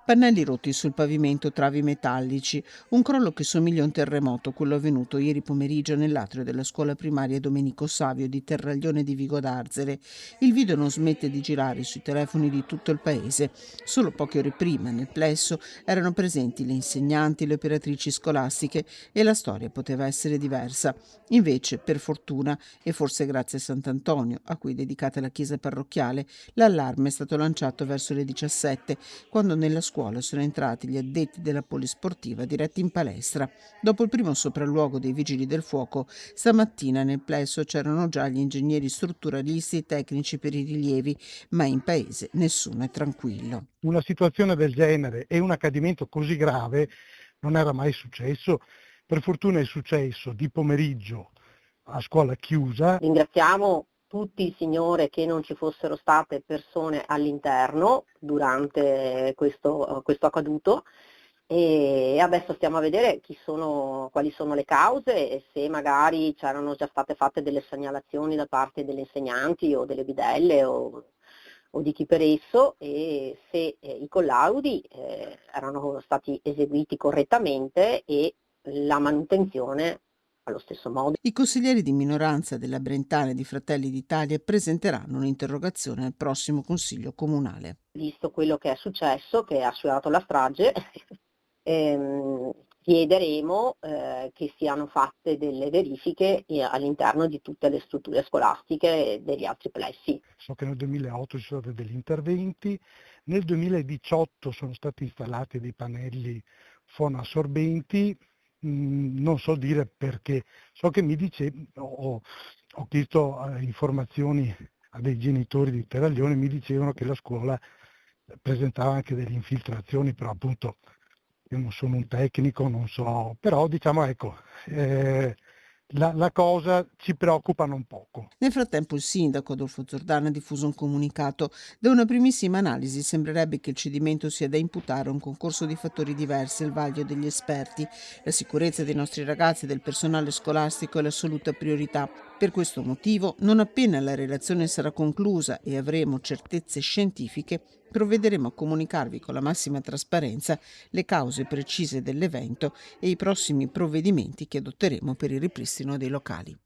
Pannelli rotti sul pavimento, travi metallici, un crollo che somiglia a un terremoto, quello avvenuto ieri pomeriggio nell'atrio della scuola primaria Domenico Savio di Terraglione di Vigo d'Arzere. Il video non smette di girare sui telefoni di tutto il paese. Solo poche ore prima, nel plesso, erano presenti le insegnanti, le operatrici scolastiche e la storia poteva essere diversa. Invece, per fortuna, e forse grazie a Sant'Antonio, a cui è dedicata la chiesa parrocchiale, l'allarme è stato lanciato verso le 17, quando nella scuola sono entrati gli addetti della polisportiva diretti in palestra. Dopo il primo sopralluogo dei vigili del fuoco, stamattina nel plesso c'erano già gli ingegneri strutturalisti e tecnici per i rilievi, ma in paese nessuno è tranquillo. Una situazione del genere e un accadimento così grave non era mai successo. Per fortuna è successo di pomeriggio a scuola chiusa. Ringraziamo tutti il Signore che non ci fossero state persone all'interno durante questo accaduto, e adesso stiamo a vedere quali sono le cause e se magari c'erano già state fatte delle segnalazioni da parte delle insegnanti o delle bidelle o di chi per esso, e se i collaudi erano stati eseguiti correttamente e la manutenzione allo stesso modo. I consiglieri di minoranza della Brentana e di Fratelli d'Italia presenteranno un'interrogazione al prossimo Consiglio Comunale. Visto quello che è successo, che ha sfiorato la strage, chiederemo che siano fatte delle verifiche all'interno di tutte le strutture scolastiche e degli altri plessi. So che nel 2008 ci sono stati degli interventi, nel 2018 sono stati installati dei pannelli fonoassorbenti, non so dire perché, so che ho chiesto informazioni a dei genitori di Terraglione, mi dicevano che la scuola presentava anche delle infiltrazioni, però appunto io non sono un tecnico, non so, però diciamo ecco, la cosa ci preoccupa non poco. Nel frattempo il sindaco Adolfo Giordano ha diffuso un comunicato. Da una primissima analisi sembrerebbe che il cedimento sia da imputare a un concorso di fattori diversi al vaglio degli esperti. La sicurezza dei nostri ragazzi e del personale scolastico è l'assoluta priorità. Per questo motivo, non appena la relazione sarà conclusa e avremo certezze scientifiche, provvederemo a comunicarvi con la massima trasparenza le cause precise dell'evento e i prossimi provvedimenti che adotteremo per il ripristino dei locali.